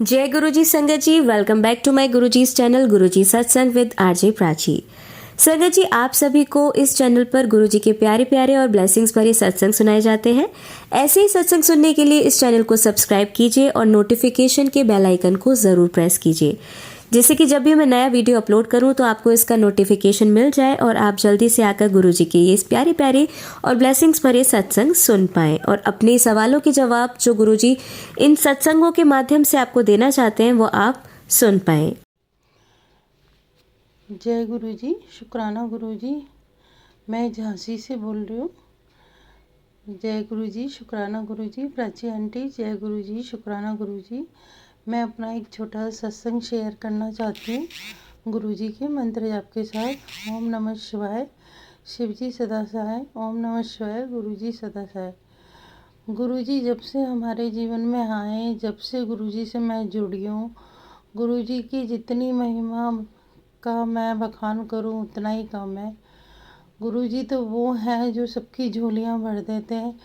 जय गुरुजी संगत ji, welcome back to my Guruji's channel Guruji Satsang with RJ Prachi. संगत जी, आप सभी को इस चैनल पर गुरुजी के प्यारे प्यारे और ब्लेसिंग्स भरे सत्संग सुनाए जाते हैं। ऐसे ही सत्संग सुनने के लिए इस चैनल को सब्सक्राइब कीजिए और नोटिफिकेशन के बेल आइकन को ज़रूर प्रेस कीजिए, जिससे कि जब भी मैं नया वीडियो अपलोड करूं तो आपको इसका नोटिफिकेशन मिल जाए और आप जल्दी से आकर गुरुजी के ये प्यारे प्यारे और ब्लेसिंग्स भरे सत्संग सुन पाएं और अपने सवालों के जवाब जो गुरुजी इन सत्संगों के माध्यम से आपको देना चाहते हैं वो आप सुन पाएं। जय गुरुजी, शुक्राना गुरुजी। मैं झांसी से बोल रही हूँ। जय गुरुजी, शुक्राना गुरुजी। प्राची आंटी, जय गुरुजी, शुक्राना गुरुजी। मैं अपना एक छोटा सत्संग शेयर करना चाहती हूँ गुरुजी के मंत्र जाप के साथ। ओम नमः शिवाय, शिवजी सदा सहाय। ओम नमः शिवाय, गुरुजी सदा सहाय। गुरुजी जब से हमारे जीवन में आए, जब से गुरुजी से मैं जुड़ी हूँ, गुरुजी की जितनी महिमा का मैं बखान करूं उतना ही कम है। गुरुजी तो वो हैं जो सबकी झोलियां भर देते हैं,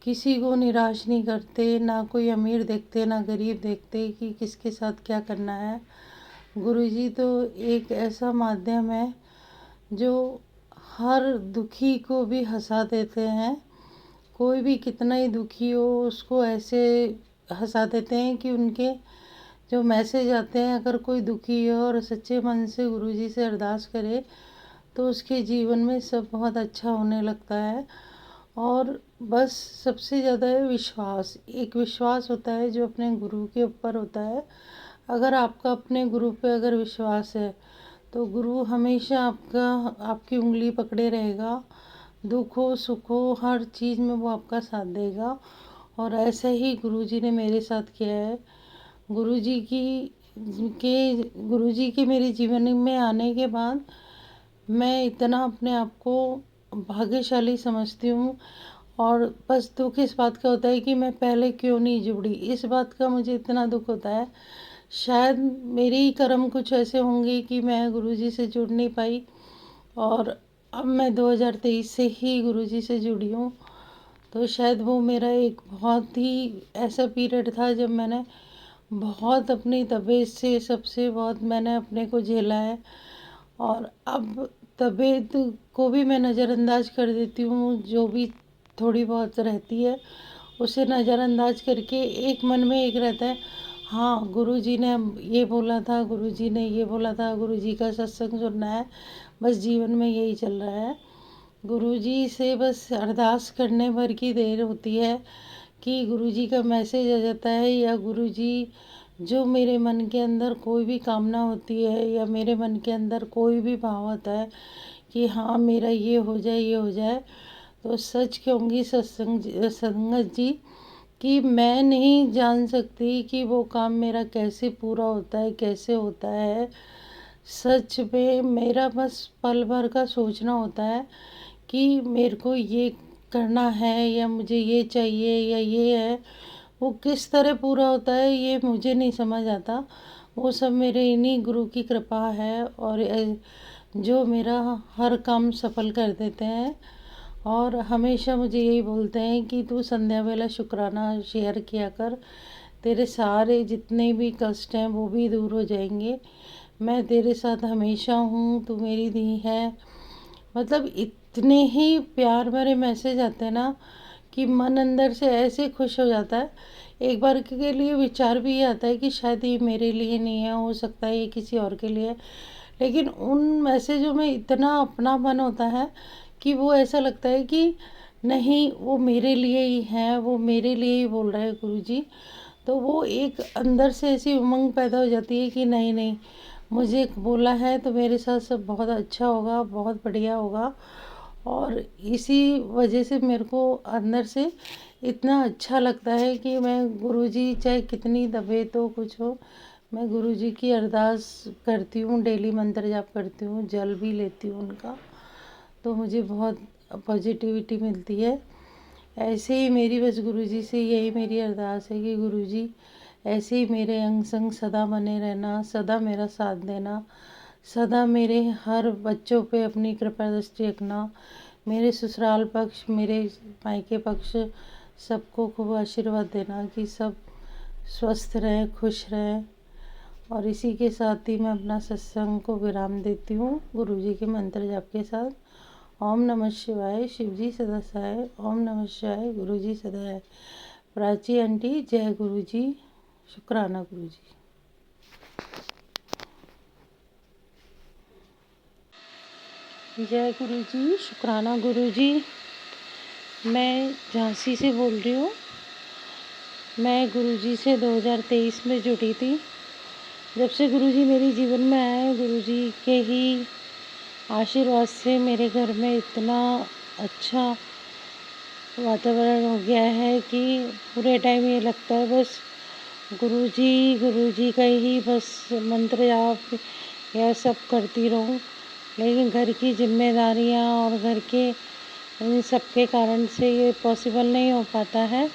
किसी को निराश नहीं करते, ना कोई अमीर देखते ना गरीब देखते कि किसके साथ क्या करना है। गुरुजी तो एक ऐसा माध्यम है जो हर दुखी को भी हंसा देते हैं। कोई भी कितना ही दुखी हो उसको ऐसे हंसा देते हैं कि उनके जो मैसेज आते हैं, अगर कोई दुखी हो और सच्चे मन से गुरुजी से अरदास करे तो उसके जीवन में सब बहुत अच्छा होने लगता है। और बस सबसे ज़्यादा है विश्वास। एक विश्वास होता है जो अपने गुरु के ऊपर होता है। अगर आपका अपने गुरु पे अगर विश्वास है तो गुरु हमेशा आपकी उंगली पकड़े रहेगा। दुख हो सुख हो हर चीज़ में वो आपका साथ देगा। और ऐसा ही गुरुजी ने मेरे साथ किया है। गुरुजी के मेरे जीवन में आने के बाद मैं इतना अपने आप को भाग्यशाली समझती हूँ। और बस दुख इस बात का होता है कि मैं पहले क्यों नहीं जुड़ी। इस बात का मुझे इतना दुख होता है, शायद मेरे ही कर्म कुछ ऐसे होंगे कि मैं गुरुजी से जुड़ नहीं पाई। और अब मैं 2023 से ही गुरुजी से जुड़ी हूँ। तो शायद वो मेरा एक बहुत ही ऐसा पीरियड था जब मैंने बहुत अपनी तबीयत से सबसे बहुत मैंने अपने को झेला है। और अब तबीयत को भी मैं नज़रअंदाज कर देती हूँ, जो भी थोड़ी बहुत रहती है उसे नज़रअंदाज करके एक मन में एक रहता है, हाँ गुरुजी ने ये बोला था, गुरुजी ने ये बोला था, गुरुजी का सत्संग सुनना है। बस जीवन में यही चल रहा है। गुरुजी से बस अरदास करने भर की देर होती है कि गुरुजी का मैसेज आ जाता है, या गुरुजी जो मेरे मन के अंदर कोई भी कामना होती है या मेरे मन के अंदर कोई भी भाव होता है कि हाँ मेरा ये हो जाए ये हो जाए, तो सच कहूँगी संगत जी कि मैं नहीं जान सकती कि वो काम मेरा कैसे पूरा होता है, कैसे होता है। सच में मेरा बस पल भर का सोचना होता है कि मेरे को ये करना है या मुझे ये चाहिए या ये है। वो किस तरह पूरा होता है ये मुझे नहीं समझ आता। वो सब मेरे इन्हीं गुरु की कृपा है और जो मेरा हर काम सफल कर देते हैं। और हमेशा मुझे यही बोलते हैं कि तू संध्या वेला शुक्राना शेयर किया कर, तेरे सारे जितने भी कष्ट हैं वो भी दूर हो जाएंगे। मैं तेरे साथ हमेशा हूँ, तू मेरी दी है। मतलब इतने ही प्यार भरे मैसेज आते हैं ना कि मन अंदर से ऐसे खुश हो जाता है। एक बार के लिए विचार भी ये आता है कि शायद ये मेरे लिए नहीं है, हो सकता है ये किसी और के लिए है। लेकिन उन मैसेजों में इतना अपनापन होता है कि वो ऐसा लगता है कि नहीं वो मेरे लिए ही हैं, वो मेरे लिए ही बोल रहे हैं गुरुजी। तो वो एक अंदर से ऐसी उमंग पैदा हो जाती है कि नहीं नहीं, मुझे बोला है तो मेरे साथ सब बहुत अच्छा होगा, बहुत बढ़िया होगा। और इसी वजह से मेरे को अंदर से इतना अच्छा लगता है कि मैं गुरुजी चाहे कितनी तबीयत हो कुछ हो, मैं गुरुजी की अरदास करती हूँ, डेली मंत्र जाप करती हूँ, जल भी लेती हूँ उनका, तो मुझे बहुत पॉजिटिविटी मिलती है। ऐसे ही मेरी बस गुरुजी से यही मेरी अरदास है कि गुरुजी ऐसे ही मेरे अंग संग सदा बने रहना, सदा मेरा साथ देना, सदा मेरे हर बच्चों पे अपनी कृपा दृष्टि रखना, मेरे ससुराल पक्ष मेरे मायके पक्ष सबको खूब आशीर्वाद देना कि सब स्वस्थ रहें, खुश रहें। और इसी के साथ ही मैं अपना सत्संग को विराम देती हूँ गुरु जी के मंत्र जाप के साथ। ओम नमः शिवाय, शिव जी सदा सहाय। ओम नमः शिवाय, गुरु जी सदा है। प्राची आंटी, जय गुरु जी, शुक्राना गुरु जी। जय गुरु जी, शुक्राना गुरु जी। मैं झांसी से बोल रही हूँ। मैं गुरु जी से 2023 में जुड़ी थी। जब से गुरु जी मेरे जीवन में आए, गुरु जी के ही आशीर्वाद से मेरे घर में इतना अच्छा वातावरण हो गया है कि पूरे टाइम ये लगता है बस गुरु जी का ही बस मंत्र जाप यह सब करती रहूं। लेकिन घर की जिम्मेदारियां और घर के इन सब के कारण से ये पॉसिबल नहीं हो पाता है।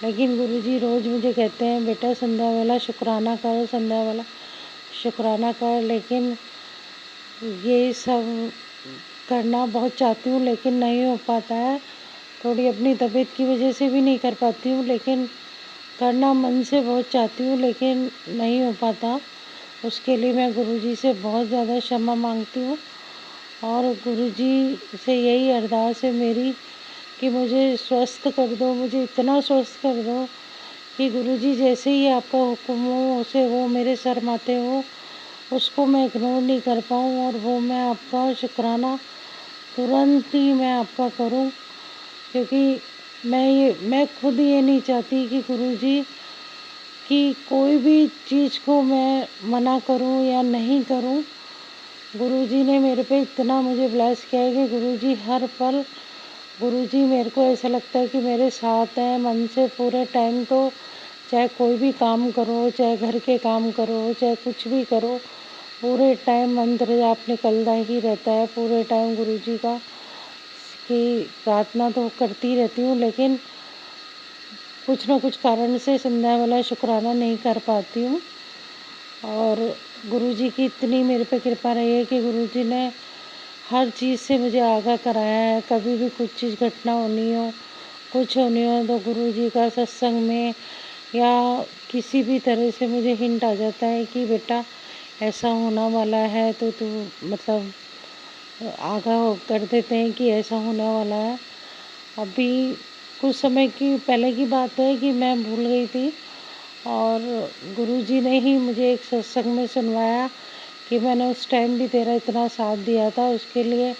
लेकिन गुरु जी रोज़ मुझे कहते हैं, बेटा संध्या वाला शुक्राना कर, संध्या वाला शुक्राना कर। लेकिन ये सब करना बहुत चाहती हूँ लेकिन नहीं हो पाता है। थोड़ी अपनी तबीयत की वजह से भी नहीं कर पाती हूँ, लेकिन करना मन से बहुत चाहती हूँ लेकिन नहीं हो पाता। उसके लिए मैं गुरुजी से बहुत ज़्यादा क्षमा मांगती हूँ। और गुरुजी से यही अरदास है मेरी कि मुझे स्वस्थ कर दो, मुझे इतना स्वस्थ कर दो कि गुरुजी जैसे ही आपका हुक्म हो उसे वो मेरे सर माथे हो, उसको मैं इग्नोर नहीं कर पाऊँ और वो मैं आपका शुक्राना तुरंत ही मैं आपका करूँ। क्योंकि मैं खुद ये नहीं चाहती कि गुरुजी कि कोई भी चीज़ को मैं मना करूं या नहीं करूं। गुरुजी ने मेरे पे इतना मुझे ब्लेस किया है कि गुरुजी हर पल, गुरुजी मेरे को ऐसा लगता है कि मेरे साथ हैं मन से पूरे टाइम। तो चाहे कोई भी काम करो, चाहे घर के काम करो, चाहे कुछ भी करो, पूरे टाइम मंत्र जाप निकलता ही रहता है। पूरे टाइम गुरुजी का की प्रार्थना तो करती रहती हूँ, लेकिन कुछ ना कुछ कारण से संध्या वाला शुक्राना नहीं कर पाती हूँ। और गुरुजी की इतनी मेरे पे कृपा रही है कि गुरुजी ने हर चीज़ से मुझे आगाह कराया है। कभी भी कुछ चीज़ घटना होनी हो, कुछ होनी हो, तो गुरुजी का सत्संग में या किसी भी तरह से मुझे हिंट आ जाता है कि बेटा ऐसा होना वाला है। तो तू मतलब आगाह कर देते हैं कि ऐसा होने वाला है। अभी कुछ समय की पहले की बात है कि मैं भूल गई थी और गुरुजी ने ही मुझे एक सत्संग में सुनवाया कि मैंने उस टाइम भी तेरा इतना साथ दिया था। उसके लिए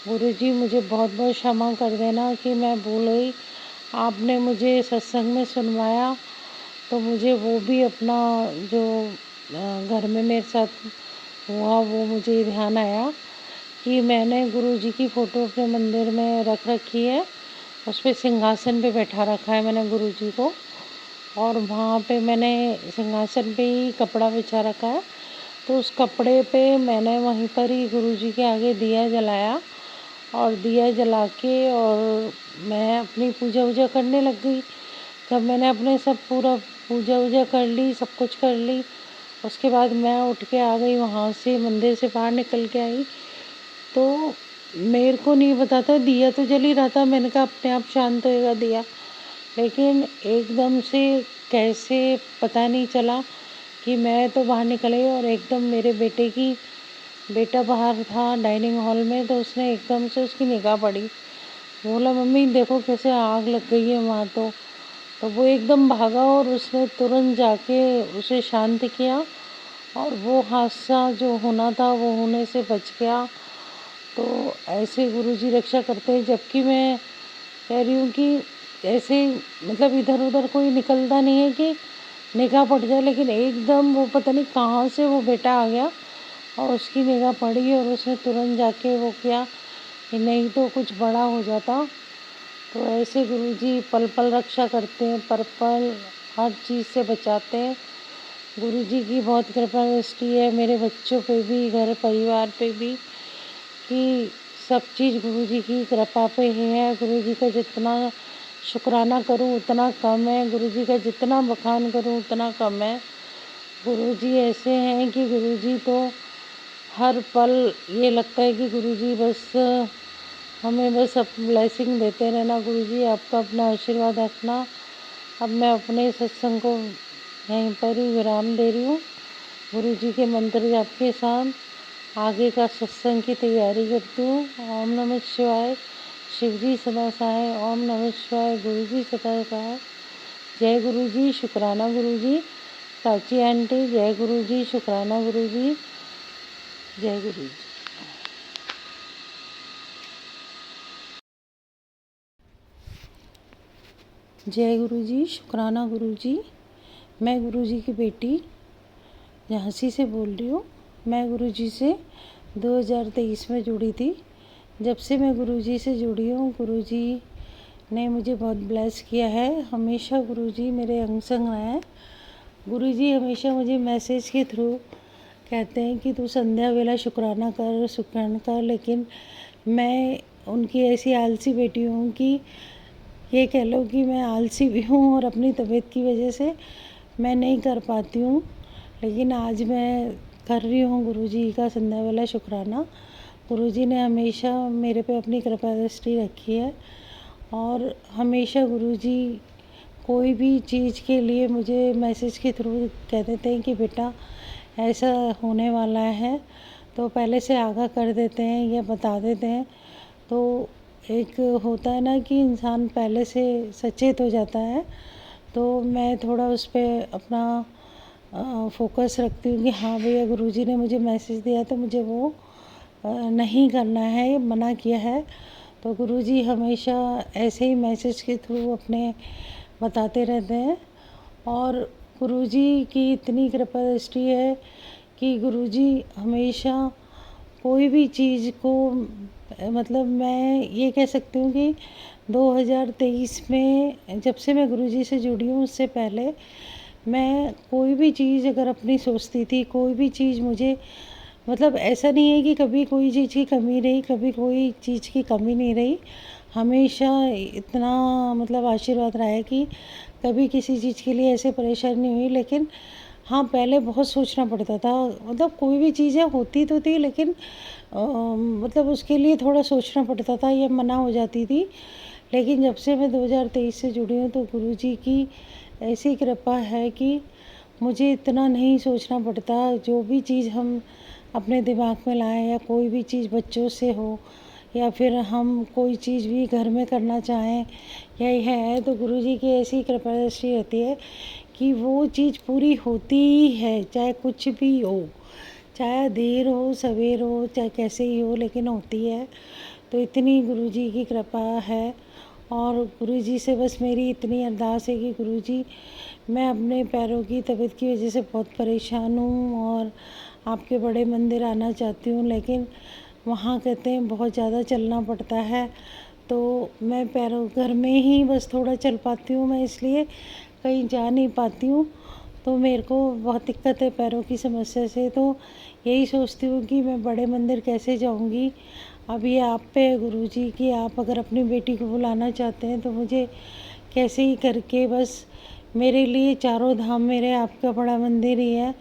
गुरुजी मुझे बहुत बहुत क्षमा कर देना कि मैं भूल गई। आपने मुझे सत्संग में सुनवाया तो मुझे वो भी अपना जो घर में मेरे साथ हुआ वो मुझे ध्यान आया कि मैंने गुरुजी की फ़ोटो अपने मंदिर में रख रखी है। उस पे सिंहासन पे बैठा रखा है मैंने गुरुजी को, और वहाँ पे मैंने सिंहासन पे ही कपड़ा बिछा रखा है। तो उस कपड़े पे मैंने वहीं पर ही गुरुजी के आगे दिया जलाया और दिया जला के और मैं अपनी पूजा वूजा करने लग गई। जब मैंने अपने सब पूरा पूजा वूजा कर ली, सब कुछ कर ली, उसके बाद मैं उठ के आ गई वहाँ से, मंदिर से बाहर निकल के आई। तो मेरे को नहीं पता था, दिया तो जल ही रहा था। मैंने कहा अपने आप शांत होएगा दिया, लेकिन एकदम से कैसे पता नहीं चला कि मैं तो बाहर निकल आई और एकदम मेरे बेटा बाहर था डाइनिंग हॉल में। तो उसने एकदम से उसकी निगाह पड़ी, बोला मम्मी देखो कैसे आग लग गई है वहाँ। तो वो एकदम भागा और उसने तुरंत जाके उसे शांत किया और वो हादसा जो होना था वो होने से बच गया। तो ऐसे गुरुजी रक्षा करते हैं। जबकि मैं कह रही हूँ कि ऐसे मतलब इधर उधर कोई निकलता नहीं है कि निगाह पड़ जाए, लेकिन एकदम वो पता नहीं कहाँ से वो बेटा आ गया और उसकी निगाह पड़ी और उसने तुरंत जाके वो किया कि नहीं तो कुछ बड़ा हो जाता। तो ऐसे गुरुजी पल पल रक्षा करते हैं, पल पल हर चीज़ से बचाते हैं। गुरुजी की बहुत कृपा दृष्टि है मेरे बच्चों पे भी, घर परिवार पे भी, कि सब चीज़ गुरुजी की कृपा पे ही है। गुरुजी का जितना शुक्राना करूं उतना कम है, गुरुजी का जितना बखान करूं उतना कम है। गुरुजी ऐसे हैं कि गुरुजी तो हर पल ये लगता है कि गुरुजी बस हमें बस ब्लेसिंग देते रहना। गुरुजी आपका अपना आशीर्वाद रखना। अब मैं अपने सत्संग को यहीं पर ही विराम दे रही हूँ। गुरु जी के मंत्र जाप के साथ आगे का सत्संग की तैयारी करती हूँ। ओम नमः शिवाय, शिव जी सदा सहाय। ओम नमः शिवाय, गुरु जी सदा सहाय। जय गुरु जी, शुक्राना गुरु जी। प्राची आंटी, जय गुरु जी, शुक्राना गुरु जी, जय गुरु जी। जय गुरु जी, शुक्राना गुरु जी। मैं गुरु जी की बेटी झांसी से बोल रही हूँ। मैं गुरु जी से 2023 में जुड़ी थी। जब से मैं गुरु जी से जुड़ी हूँ, गुरु जी ने मुझे बहुत ब्लेस किया है। हमेशा गुरु जी मेरे अंग संग रहे हैं। गुरु जी हमेशा मुझे मैसेज के थ्रू कहते हैं कि तू संध्या वेला शुक्राना कर, शुक्राना कर, लेकिन मैं उनकी ऐसी आलसी बेटी हूँ कि ये कह लो कि मैं आलसी भी हूँ और अपनी तबीयत की वजह से मैं नहीं कर पाती हूँ। लेकिन आज मैं कर रही हूँ गुरु जी का संध्या वेला शुक्राना। गुरु जी ने हमेशा मेरे पे अपनी कृपा दृष्टि रखी है और हमेशा गुरु जी कोई भी चीज़ के लिए मुझे मैसेज के थ्रू कह देते हैं कि बेटा ऐसा होने वाला है, तो पहले से आगाह कर देते हैं या बता देते हैं। तो एक होता है ना कि इंसान पहले से सचेत हो जाता है, तो मैं थोड़ा उस पर अपना फोकस रखती हूँ कि हाँ भैया गुरुजी ने मुझे मैसेज दिया तो मुझे वो नहीं करना है, मना किया है। तो गुरुजी हमेशा ऐसे ही मैसेज के थ्रू अपने बताते रहते हैं और गुरुजी की इतनी कृपा दृष्टि है कि गुरुजी हमेशा कोई भी चीज़ को मतलब मैं ये कह सकती हूँ कि 2023 में जब से मैं गुरुजी से जुड़ी हूँ उससे पहले मैं कोई भी चीज़ अगर अपनी सोचती थी, कोई भी चीज़ मुझे मतलब ऐसा नहीं है कि कभी कोई चीज़ की कमी रही, कभी कोई चीज़ की कमी नहीं रही। हमेशा इतना मतलब आशीर्वाद रहा है कि कभी किसी चीज़ के लिए ऐसे परेशानी नहीं हुई। लेकिन हाँ, पहले बहुत सोचना पड़ता था, मतलब कोई भी चीज़ें होती तो थी लेकिन मतलब उसके लिए थोड़ा सोचना पड़ता था या मना हो जाती थी। लेकिन जब से मैं 2023 से जुड़ी हूँ तो गुरुजी की ऐसी कृपा है कि मुझे इतना नहीं सोचना पड़ता। जो भी चीज़ हम अपने दिमाग में लाएं या कोई भी चीज़ बच्चों से हो या फिर हम कोई चीज़ भी घर में करना चाहें या है तो गुरुजी की ऐसी कृपा दृष्टि रहती है कि वो चीज़ पूरी होती ही है, चाहे कुछ भी हो, चाहे देर हो सवेर हो, चाहे कैसे ही हो, लेकिन होती है। तो इतनी गुरुजी की कृपा है और गुरुजी से बस मेरी इतनी अरदास है कि गुरुजी मैं अपने पैरों की तबीयत की वजह से बहुत परेशान हूँ और आपके बड़े मंदिर आना चाहती हूँ, लेकिन वहाँ कहते हैं बहुत ज़्यादा चलना पड़ता है। तो मैं पैरों घर में ही बस थोड़ा चल पाती हूँ, मैं इसलिए कहीं जा नहीं पाती हूँ। तो मेरे को बहुत दिक्कत है पैरों की समस्या से, तो यही सोचती हूँ कि मैं बड़े मंदिर कैसे जाऊँगी। अब ये आप पे है गुरुजी कि आप अगर अपनी बेटी को बुलाना चाहते हैं तो मुझे कैसे ही करके बस मेरे लिए चारों धाम मेरे आपका बड़ा मंदिर ही है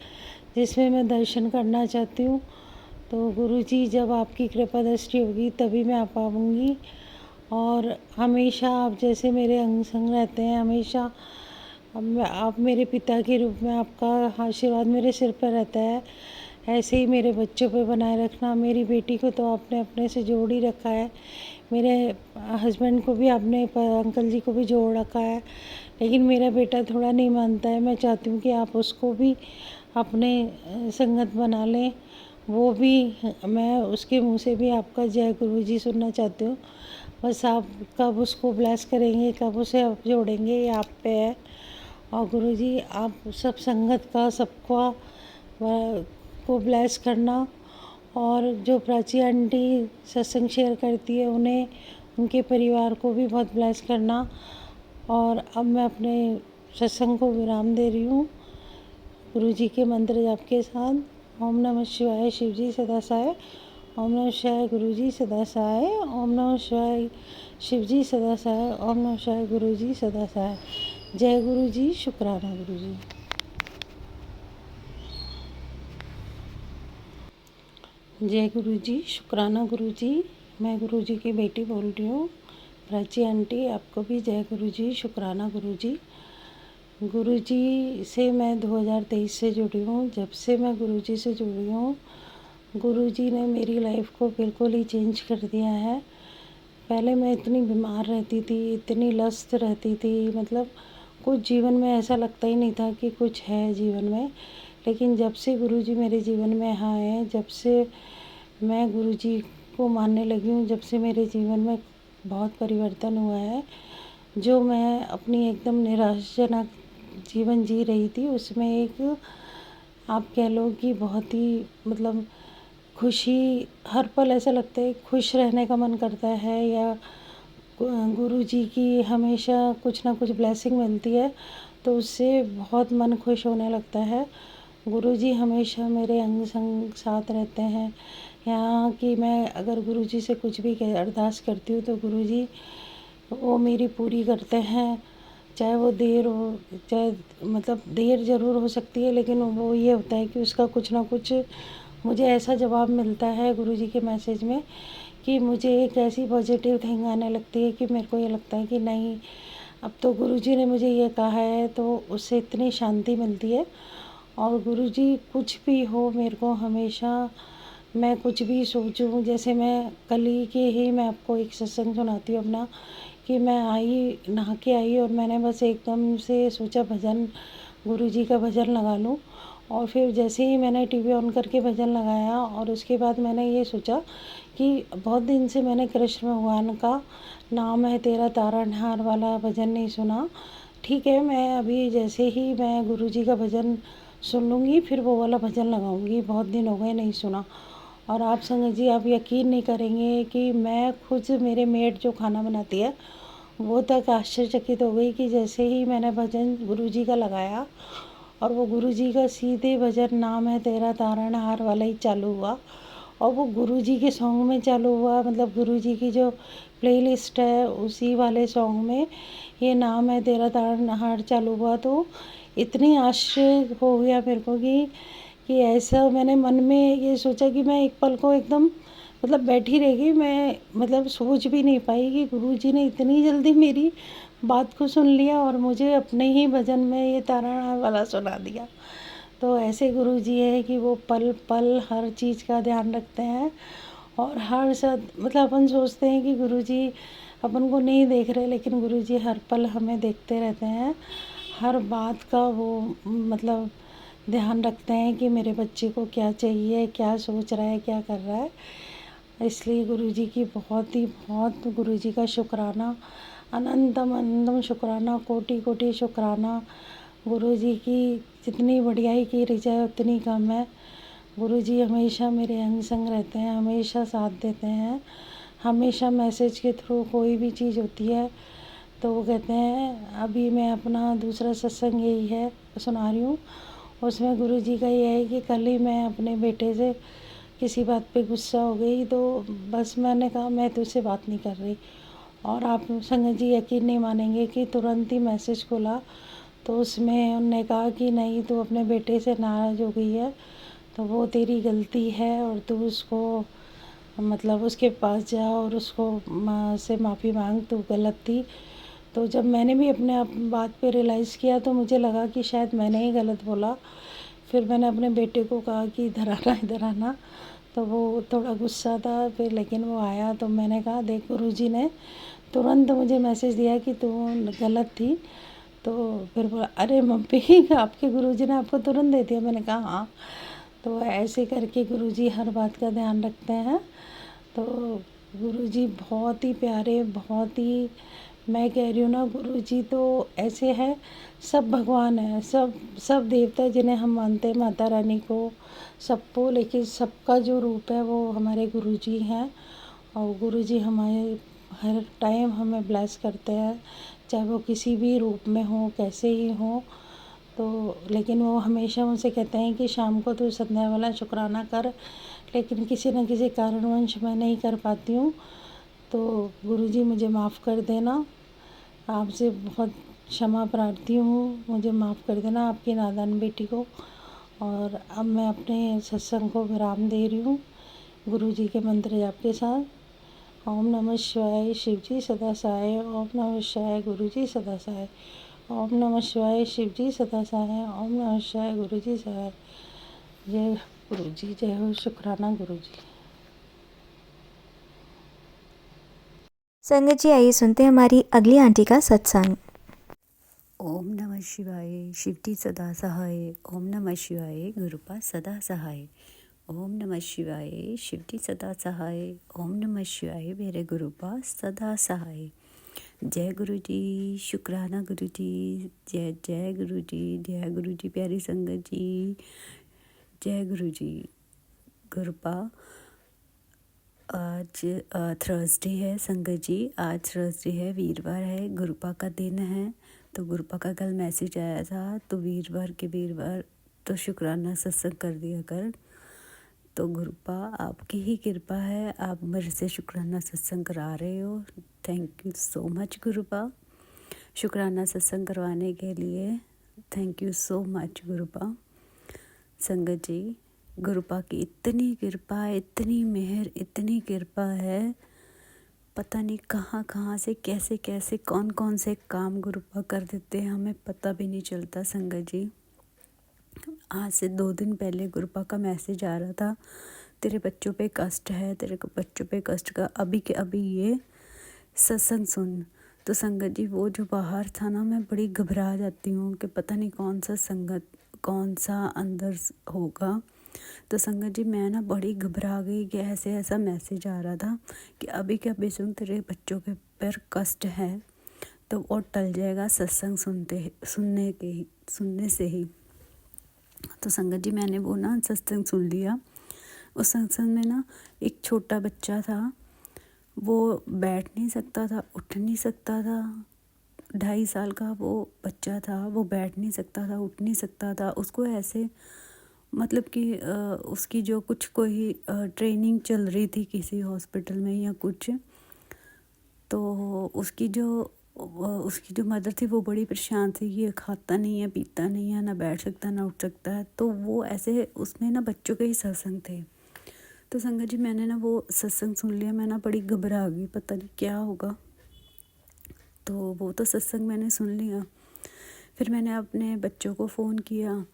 जिसमें मैं दर्शन करना चाहती हूँ। तो गुरुजी जब आपकी कृपा दृष्टि होगी तभी मैं आ पाऊँगी और हमेशा आप जैसे मेरे अंग संग रहते हैं, हमेशा आप मेरे पिता के रूप में आपका आशीर्वाद मेरे सिर पर रहता है। ऐसे ही मेरे बच्चों पे बनाए रखना। मेरी बेटी को तो आपने अपने से जोड़ ही रखा है, मेरे हस्बैंड को भी आपने अंकल जी को भी जोड़ रखा है, लेकिन मेरा बेटा थोड़ा नहीं मानता है। मैं चाहती हूँ कि आप उसको भी अपने संगत बना लें, वो भी मैं उसके मुँह से भी आपका जय गुरु जी सुनना चाहती हूँ। बस आप कब उसको ब्लेस करेंगे, कब उसे आप जोड़ेंगे, ये आप पे है। और गुरुजी आप सब संगत का सबका को ब्लेस करना और जो प्राची आंटी सत्संग शेयर करती है उन्हें उनके परिवार को भी बहुत ब्लेस करना। और अब मैं अपने सत्संग को विराम दे रही हूँ गुरुजी के मंत्र जाप के साथ। ओम नमः शिवाय, शिव जी सदा सहाय। ओम नमः शिवाय, गुरु जी सदा सहाय। ओम नमः शिवाय, शिव जी सदा सहाय। ओम नमः शिवाय, गुरु जी सदा सहाय। जय गुरु जी, शुक्राना गुरु जी। जय गुरु जी, शुक्राना गुरु जी। मैं गुरु जी की बेटी बोल रही हूँ प्राची आंटी। आपको भी जय गुरु जी, शुक्राना गुरु जी। गुरुजी से मैं 2023 से जुड़ी हूँ। जब से मैं गुरुजी से जुड़ी हूँ, गुरुजी ने मेरी लाइफ को बिल्कुल ही चेंज कर दिया है। पहले मैं इतनी बीमार रहती थी, इतनी लस्त रहती थी, मतलब कुछ जीवन में ऐसा लगता ही नहीं था कि कुछ है जीवन में। लेकिन जब से गुरुजी मेरे जीवन में आए, जब से मैं गुरुजी को मानने लगी हूँ, जब से मेरे जीवन में बहुत परिवर्तन हुआ है। जो मैं अपनी एकदम निराशाजनक जीवन जी रही थी, उसमें एक आप कह लो कि बहुत ही मतलब खुशी, हर पल ऐसा लगता है खुश रहने का मन करता है, या गुरुजी की हमेशा कुछ ना कुछ ब्लेसिंग मिलती है, तो उससे बहुत मन खुश होने लगता है। गुरुजी हमेशा मेरे अंग संग साथ रहते हैं। यहाँ कि मैं अगर गुरुजी से कुछ भी अरदास करती हूँ तो गुरुजी वो मेरी पूरी करते हैं। चाहे वो देर हो, चाहे मतलब देर ज़रूर हो सकती है, लेकिन वो ये होता है कि उसका कुछ ना कुछ मुझे ऐसा जवाब मिलता है गुरुजी के मैसेज में कि मुझे एक ऐसी पॉजिटिव थिंग आने लगती है कि मेरे को ये लगता है कि नहीं, अब तो गुरुजी ने मुझे ये कहा है, तो उससे इतनी शांति मिलती है। और गुरुजी कुछ भी हो, मेरे को हमेशा मैं कुछ भी सोचूं, जैसे मैं कल ही के ही मैं आपको एक सत्संग सुनाती हूँ अपना, कि मैं आई, नहा के आई और मैंने बस एकदम से सोचा भजन, गुरुजी का भजन लगा लूँ। और फिर जैसे ही मैंने टीवी ऑन करके भजन लगाया, और उसके बाद मैंने ये सोचा कि बहुत दिन से मैंने कृष्ण भगवान का नाम है तेरा तारनहार वाला भजन नहीं सुना। ठीक है, मैं अभी जैसे ही मैं गुरुजी का भजन सुन लूँगी, फिर वो वाला भजन लगाऊंगी, बहुत दिन हो गए नहीं सुना। और आप संगत जी, आप यकीन नहीं करेंगे कि मैं खुद, मेरे मेड जो खाना बनाती है, वो तक आश्चर्यचकित हो गई कि जैसे ही मैंने भजन गुरुजी का लगाया, और वो गुरुजी का सीधे भजन नाम है तेरा तारनहार वाला ही चालू हुआ, और वो गुरुजी के सॉन्ग में चालू हुआ, मतलब गुरुजी की जो प्लेलिस्ट है उसी वाले सॉन्ग में ये नाम है तेरा तारनहार चालू हुआ। तो इतनी आश्चर्य हो गया मेरे को कि ऐसा मैंने मन में ये सोचा कि मैं एक पल को एकदम मतलब बैठी रह गई। मैं मतलब सोच भी नहीं पाई कि गुरुजी ने इतनी जल्दी मेरी बात को सुन लिया और मुझे अपने ही भजन में ये तारनहार वाला सुना दिया। तो ऐसे गुरुजी है कि वो पल पल हर चीज़ का ध्यान रखते हैं, और हर सब मतलब अपन सोचते हैं कि गुरुजी अपन को नहीं देख रहे, लेकिन गुरुजी हर पल हमें देखते रहते हैं। हर बात का वो मतलब ध्यान रखते हैं कि मेरे बच्चे को क्या चाहिए, क्या सोच रहा है, क्या कर रहा है। इसलिए गुरुजी की बहुत गुरुजी का शुक्राना, अनंतम अनंतम शुक्राना, कोटि कोटि शुक्राना। गुरुजी की जितनी बढ़ियाई की जाए उतनी कम है। गुरुजी हमेशा मेरे अंग संग रहते हैं, हमेशा साथ देते हैं, हमेशा मैसेज के थ्रू कोई भी चीज़ होती है तो वो कहते हैं। अभी मैं अपना दूसरा सत्संग यही है सुना रही हूँ, उसमें गुरुजी का ये है कि कल ही मैं अपने बेटे से किसी बात पे गुस्सा हो गई, तो बस मैंने कहा मैं तुझसे बात नहीं कर रही। और आप संगत जी यकीन नहीं मानेंगे कि तुरंत ही मैसेज खोला, तो उसमें उन्होंने कहा कि नहीं, तू अपने बेटे से नाराज़ हो गई है, तो वो तेरी गलती है, और तू उसको मतलब उसके पास जा और उसको से माफ़ी मांग, तू गलत थी। तो जब मैंने भी अपने आप बात पे रियलाइज़ किया, तो मुझे लगा कि शायद मैंने ही गलत बोला। फिर मैंने अपने बेटे को कहा कि इधर आना, तो वो थोड़ा गुस्सा था फिर, लेकिन वो आया। तो मैंने कहा देख, गुरुजी ने तुरंत मुझे मैसेज दिया कि तू गलत थी। तो फिर बोला अरे मम्मी, आपके गुरुजी ने आपको तुरंत दे दिया? मैंने कहा हाँ। तो ऐसे करके गुरुजी हर बात का ध्यान रखते हैं। तो गुरुजी बहुत ही प्यारे, बहुत ही, मैं कह रही हूँ ना, गुरुजी तो ऐसे है, सब भगवान है, सब सब देवता जिन्हें हम मानते हैं, माता रानी को, सबको, लेकिन सबका जो रूप है वो हमारे गुरुजी हैं। और गुरुजी हमारे हर टाइम हमें ब्लेस करते हैं, चाहे वो किसी भी रूप में हो, कैसे ही हो। तो लेकिन वो हमेशा मुझसे कहते हैं कि शाम को तू संध्या वाला शुक्राना कर, लेकिन किसी न किसी कारणवश मैं नहीं कर पाती हूँ। तो गुरुजी मुझे माफ़ कर देना, आपसे बहुत क्षमा प्रार्थी हूँ, मुझे माफ़ कर देना आपकी नादान बेटी को। और अब मैं अपने सत्संग को विराम दे रही हूँ गुरुजी के मंत्र जाप के साथ। ओम नमः शिवाय, शिव जी सदा सहाय। ओम नमः शिवाय, गुरु जी सदा सहाय। ओम नमः शिवाय। शिव जी सदा सहाय। ओम नमः शिवाय। गुरु जी सहाय। जय गुरु जी, जय हो। शुक्राना गुरु जी। संगत जी, आइए सुनते हैं हमारी अगली आंटी का सत्संग। ओम नमः शिवाय। शिवजी सदा सहाय। ओम नमः शिवाय। गुरुपा सदा सहाय। ओम नमः शिवाय। शिवजी सदा सहाय। ओम नमः शिवाय। मेरे गुरुपा सदा सहाय। जय गुरु जी। शुक्राना गुरु जी। जय जय गुरु जी। जय गुरु जी। प्यारी संगत जी, जय गुरु जी। गुरुपा आज थर्सडे है संगत जी। आज थर्सडे है, वीरवार है, गुरुपा का दिन है। तो गुरुपा का कल मैसेज आया था, तो वीरवार के वीरवार तो शुक्राना सत्संग कर दिया कर। तो गुरुपा आपकी ही कृपा है, आप मेरे से शुक्राना सत्संग करा रहे हो। थैंक यू सो मच गुरुपा, शुक्राना सत्संग करवाने के लिए। Thank you so much गुरुपा। संगत जी, गुरुपा की इतनी कृपा है, इतनी मेहर, इतनी कृपा है, पता नहीं कहाँ कहाँ से कैसे कैसे कौन कौन से काम गुरुपा कर देते हैं, हमें पता भी नहीं चलता। संगत जी, आज से 2 दिन पहले गुरुपा का मैसेज आ रहा था, तेरे बच्चों पे कष्ट है, तेरे को बच्चों पे कष्ट का अभी के अभी ये सत्संग सुन। तो संगत जी, वो जो बाहर था ना, मैं बड़ी घबरा जाती हूँ कि पता नहीं कौन सा संगत, कौन सा अंदर होगा। तो संगत जी, मैं ना बड़ी घबरा गई कि ऐसे ऐसा मैसेज आ रहा था कि अभी के अभी सुन, तेरे बच्चों के पर कष्ट है तो वो टल जाएगा सत्संग सुनने से ही। तो संगत जी, मैंने वो ना सत्संग सुन लिया। उस सत्संग में ना एक छोटा बच्चा था, वो बैठ नहीं सकता था, उठ नहीं सकता था। 2.5 साल का वो बच्चा था, वो बैठ नहीं सकता था, उठ नहीं सकता था। उसको ऐसे मतलब कि उसकी जो कुछ कोई ट्रेनिंग चल रही थी किसी हॉस्पिटल में या कुछ, तो उसकी जो मदर थी वो बड़ी परेशान थी, ये खाता नहीं है, पीता नहीं है, ना बैठ सकता ना उठ सकता है। तो वो ऐसे उसमें ना बच्चों के ही सत्संग थे। तो संगत जी, मैंने ना वो सत्संग सुन लिया, मैं ना बड़ी घबरा गई, पता नहीं क्या होगा। तो वो तो सत्संग मैंने सुन लिया। फिर मैंने अपने बच्चों को फ़ोन किया।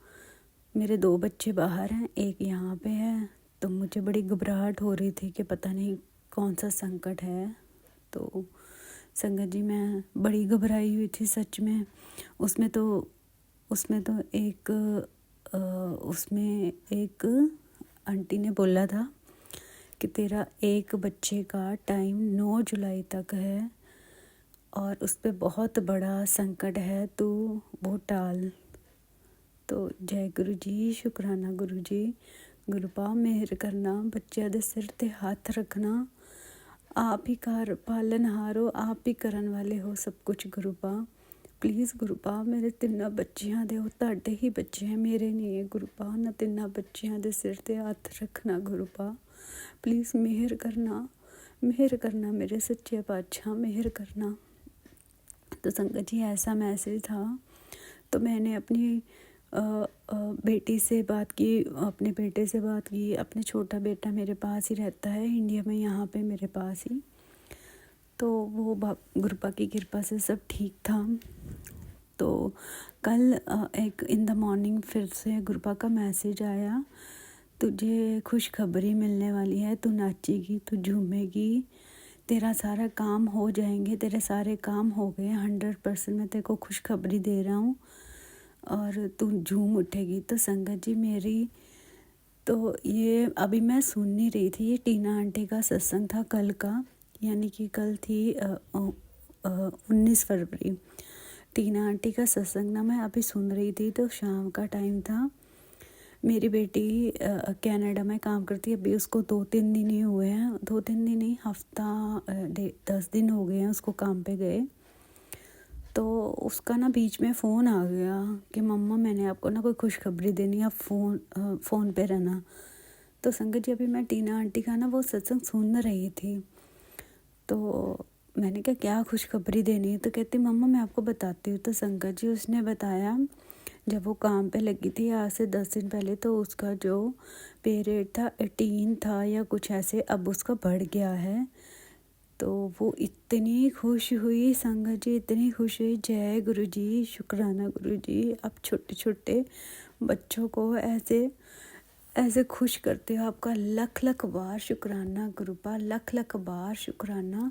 मेरे 2 बच्चे बाहर हैं, एक यहाँ पे है। तो मुझे बड़ी घबराहट हो रही थी कि पता नहीं कौन सा संकट है। तो संगत जी, मैं बड़ी घबराई हुई थी सच में। उसमें तो उसमें एक आंटी ने बोला था कि तेरा एक बच्चे का टाइम 9 जुलाई तक है और उस पे बहुत बड़ा संकट है, तो वो टाल। तो जय गुरु जी, शुक्राना गुरु जी। गुरुपा मेहर करना, बच्चों दे सिर ते हथ रखना। आप ही कार पालन हारो, आप ही करन वाले हो सब कुछ गुरुपा। प्लीज़ गुरुपा, मेरे 3 बच्चियां दे, वो ਤੁਹਾਡੇ ही बच्चे हैं, मेरे नहीं है गुरुपा। ना 3 बच्चियां दे सिर ते हथ रखना गुरुपा। प्लीज़ मेहर करना मेरे सच्चे पातशाह, मेहर करना। तो संगत जी, ऐसा मैसेज था। तो मैंने अपनी बेटी से बात की, अपने बेटे से बात की। अपने छोटा बेटा मेरे पास ही रहता है इंडिया में, यहाँ पे मेरे पास ही। तो वो गुरुपा की कृपा से सब ठीक था। तो कल एक इन द मॉर्निंग फिर से गुरुपा का मैसेज आया, तुझे खुशखबरी मिलने वाली है, तू नाचेगी, तू झूमेगी, तेरा सारा काम हो जाएंगे, तेरे सारे काम हो गए 100%। मैं तेरे को खुशखबरी दे रहा हूँ और तू झूम उठेगी। तो संगत जी, मेरी तो ये अभी मैं सुन नहीं रही थी, ये टीना आंटी का सत्संग था कल का, यानी कि कल थी 19 फरवरी। टीना आंटी का सत्संग ना मैं अभी सुन रही थी, तो शाम का टाइम था। मेरी बेटी कनाडा में काम करती है, अभी उसको 2-3 दिन ही हुए हैं, 2-3 दिन नहीं, हफ्ता 10 दिन हो गए हैं उसको काम पे गए। तो उसका ना बीच में फ़ोन आ गया कि मम्मा मैंने आपको ना कोई खुशखबरी देनी है, आप फ़ोन पे रहना। तो संगत जी, अभी मैं टीना आंटी का ना वो सत्संग सुन रही थी। तो मैंने कहा क्या खुशखबरी देनी है? तो कहती मम्मा मैं आपको बताती हूँ। तो संगत जी, उसने बताया जब वो काम पे लगी थी आज से 10 दिन पहले, तो उसका जो पे रेट था 18 था या कुछ ऐसे, अब उसका बढ़ गया है तो वो इतनी खुश हुई संगत जी, इतनी खुश हुई। जय गुरु जी, शुक्राना गुरु जी, आप छोटे छोटे बच्चों को ऐसे ऐसे खुश करते हो। आपका लख लख बार शुक्राना गुरुपा, लख लख बार शुक्राना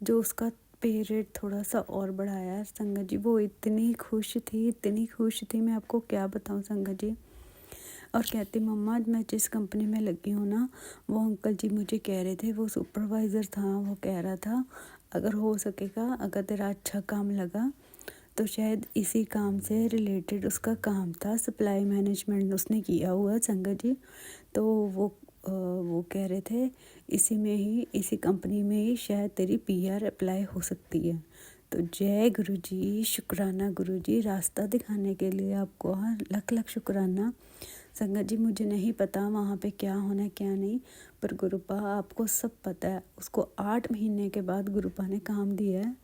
जो उसका पे रेट थोड़ा सा और बढ़ाया संगत जी। वो इतनी खुश थी, इतनी खुश थी, मैं आपको क्या बताऊं संगत जी। और कहती मम्मा मैं जिस कंपनी में लगी हूँ ना, वो अंकल जी मुझे कह रहे थे, वो सुपरवाइज़र था, वो कह रहा था अगर हो सकेगा, अगर तेरा अच्छा काम लगा तो शायद इसी काम से रिलेटेड उसका काम था, सप्लाई मैनेजमेंट उसने किया हुआ संगत जी। तो वो कह रहे थे इसी में ही, इसी कंपनी में ही शायद तेरी PR अप्लाई हो सकती है। तो जय गुरु जी, शुक्राना गुरु जी, रास्ता दिखाने के लिए आपको लख लख शुक्राना संगत जी। मुझे नहीं पता वहाँ पे क्या होना क्या नहीं, पर गुरुपा आपको सब पता है। उसको 8 महीने के बाद गुरुपा ने काम दिया है।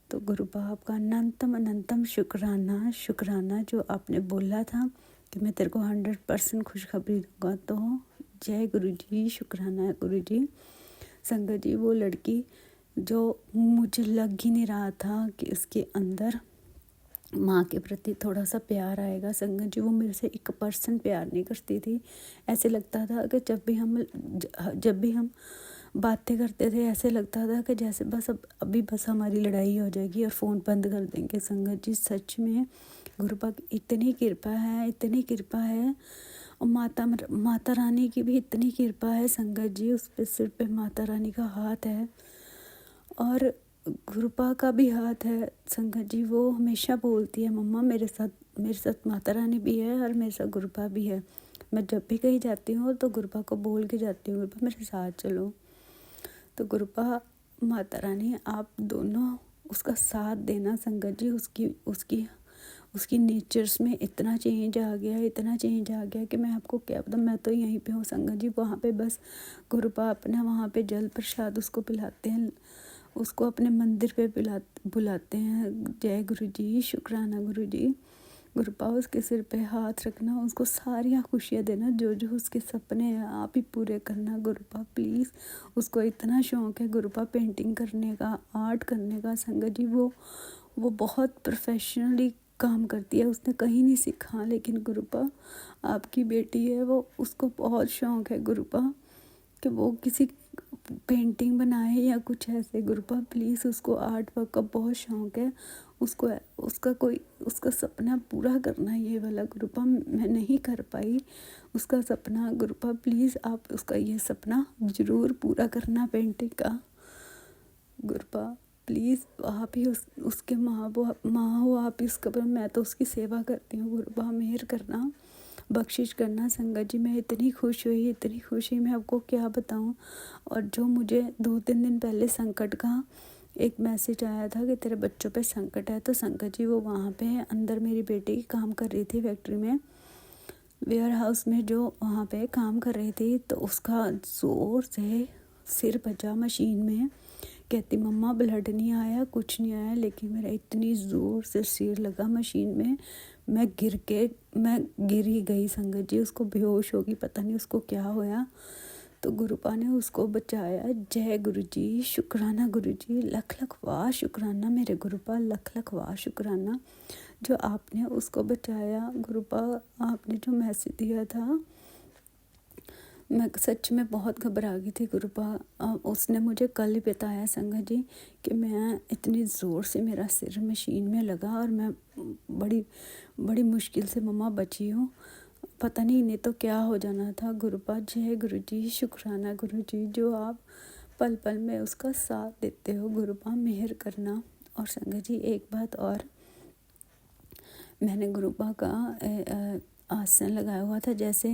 तो गुरुपा आपका अनंतम अनंतम शुक्राना, शुक्राना जो आपने बोला था कि मैं तेरे को 100% खुशखबरी दूंगा। तो जय गुरु जी, शुक्राना गुरु जी। संगत जी वो लड़की जो मुझे लग ही नहीं रहा था कि उसके अंदर माँ के प्रति थोड़ा सा प्यार आएगा संगत जी, वो मेरे से 1% प्यार नहीं करती थी। ऐसे लगता था कि जब भी हम बातें करते थे, ऐसे लगता था कि जैसे बस अभी बस हमारी लड़ाई हो जाएगी और फ़ोन बंद कर देंगे संगत जी। सच में गुरुपा की इतनी कृपा है, इतनी कृपा है। और माता रानी की भी इतनी कृपा है संगत जी, उस पे सिर पे माता रानी का हाथ है और गुरुपा का भी हाथ है संगत जी। वो हमेशा बोलती है मम्मा मेरे साथ माता रानी भी है और मेरे साथ गुरुपा भी है। मैं जब भी कहीं जाती हूँ तो गुरुपा को बोल के जाती हूँ, गुरुपा मेरे साथ चलो। तो गुरुपा माता रानी आप दोनों उसका साथ देना संगत जी। उसकी नेचर्स में इतना चेंज आ गया, इतना चेंज आ गया कि मैं आपको क्या बताऊँ। मैं तो यहीं पे हूँ संगत जी, वहाँ पे बस गुरुपा अपना वहाँ पे जल प्रसाद उसको पिलाते हैं, उसको अपने मंदिर पे बुलाते हैं। जय गुरु जी, शुक्राना गुरु जी। गुरुपा उसके सिर पे हाथ रखना, उसको सारियाँ खुशियाँ देना, जो जो उसके सपने हैं आप ही पूरे करना गुरुपा प्लीज़। उसको इतना शौक़ है गुरुपा पेंटिंग करने का, आर्ट करने का संगत जी। वो बहुत प्रोफेशनली काम करती है, उसने कहीं नहीं सीखा। लेकिन गुरुपा आपकी बेटी है, वो उसको बहुत शौक़ है गुरुपा कि वो किसी पेंटिंग बनाए या कुछ ऐसे। गुरुपा प्लीज़, उसको आर्ट वर्क का बहुत शौक़ है, उसका सपना पूरा करना ये वाला गुरुपा। मैं नहीं कर पाई उसका सपना, गुरुपा प्लीज़ आप उसका ये सपना ज़रूर पूरा करना पेंटिंग का। गुरुपा प्लीज़ आप ही उसके माँ हो, आप ही उसका, मैं तो उसकी सेवा करती हूँ। गुरुपा मेहर करना, बख्शिश करना संगत जी। मैं इतनी खुश हुई मैं आपको क्या बताऊँ। और जो मुझे 2-3 दिन पहले संकट का एक मैसेज आया था कि तेरे बच्चों पे संकट है, तो संकट जी वो वहाँ पे अंदर मेरी बेटी काम कर रही थी फैक्ट्री में, वेयर हाउस में जो वहाँ पे काम कर रही थी। तो उसका ज़ोर से सिर बजा मशीन में। कहती मम्मा ब्लड नहीं आया, कुछ नहीं आया, लेकिन मेरा इतनी ज़ोर से सिर लगा मशीन में, मैं गिर ही गई संगत जी। उसको बेहोश होगी, पता नहीं उसको क्या होया। तो गुरुपा ने उसको बचाया। जय गुरु जी, शुक्राना गुरु जी, लख लख वाह शुक्राना मेरे गुरुपा, लख लख वाह शुक्राना जो आपने उसको बचाया। गुरुपा आपने जो मैसेज दिया था, मैं सच में बहुत घबरा गई थी गुरुपा। उसने मुझे कल ही बताया संगत जी कि मैं इतनी ज़ोर से मेरा सिर मशीन में लगा और मैं बड़ी मुश्किल से मम्मा बची हूँ, पता नहीं तो क्या हो जाना था। गुरुपा जय गुरु जी, शुक्राना गुरु जी जो आप पल पल में उसका साथ देते हो। गुरुपा मेहर करना। और संगत जी एक बात और, मैंने गुरुपा का आसन लगाया हुआ था। जैसे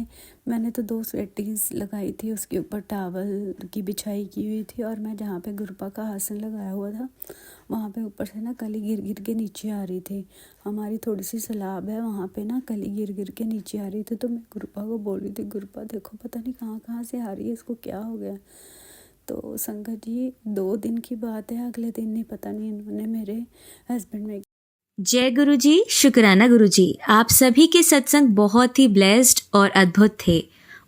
मैंने तो 2 स्वेटीज लगाई थी, उसके ऊपर टावल की बिछाई की हुई थी, और मैं जहाँ पे गुरुपा का आसन लगाया हुआ था वहाँ पे ऊपर से ना कली गिर के नीचे आ रही थी। हमारी थोड़ी सी सलाब है, वहाँ पे ना कली गिर के नीचे आ रही थी। तो मैं गुरुपा को बोल रही थी, गुरुपा देखो पता नहीं कहाँ से आ रही है, इसको क्या हो गया। तो संगत जी 2 दिन की बात है, अगले दिन नहीं, पता नहीं इन्होंने मेरे हस्बैंड में। जय गुरु जी, शुक्राना गुरु जी। आप सभी के सत्संग बहुत ही ब्लेस्ड और अद्भुत थे।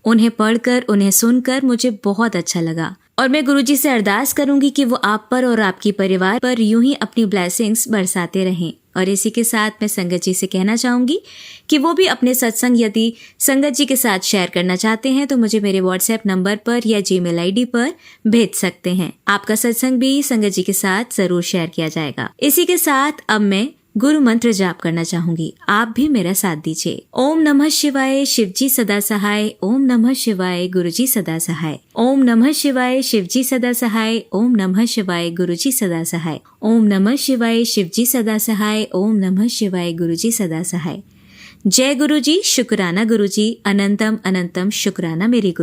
उन्हें पढ़कर, उन्हें सुनकर मुझे बहुत अच्छा लगा। और मैं गुरुजी से अरदास करूंगी कि वो आप पर और आपकी परिवार पर यूं ही अपनी ब्लेसिंग्स बरसाते रहें। और इसी के साथ मैं संगत जी से कहना चाहूंगी कि वो भी अपने सत्संग यदि संगत जी के साथ शेयर करना चाहते हैं तो मुझे मेरे व्हाट्सएप नंबर पर या जीमेल आईडी पर भेज सकते हैं। आपका सत्संग भी संगत जी के साथ जरूर शेयर किया जाएगा। इसी के साथ अब मैं गुरु मंत्र जाप करना चाहूंगी, आप भी मेरा साथ दीजिए। ओम नमः शिवाय, शिवजी सदा सहाय। ओम नमः शिवाय, गुरुजी सदा सहाय। ओम नमः शिवाय, शिवजी सदा सहाय। ओम नमः शिवाय, गुरुजी सदा सहाय। ओम नमः शिवाय, शिवजी सदा सहाय। ओम नमः शिवाय, गुरुजी सदा सहाय। जय गुरुजी, शुक्राना गुरुजी, अनंतम अनंतम शुक्राना मेरे गुरु।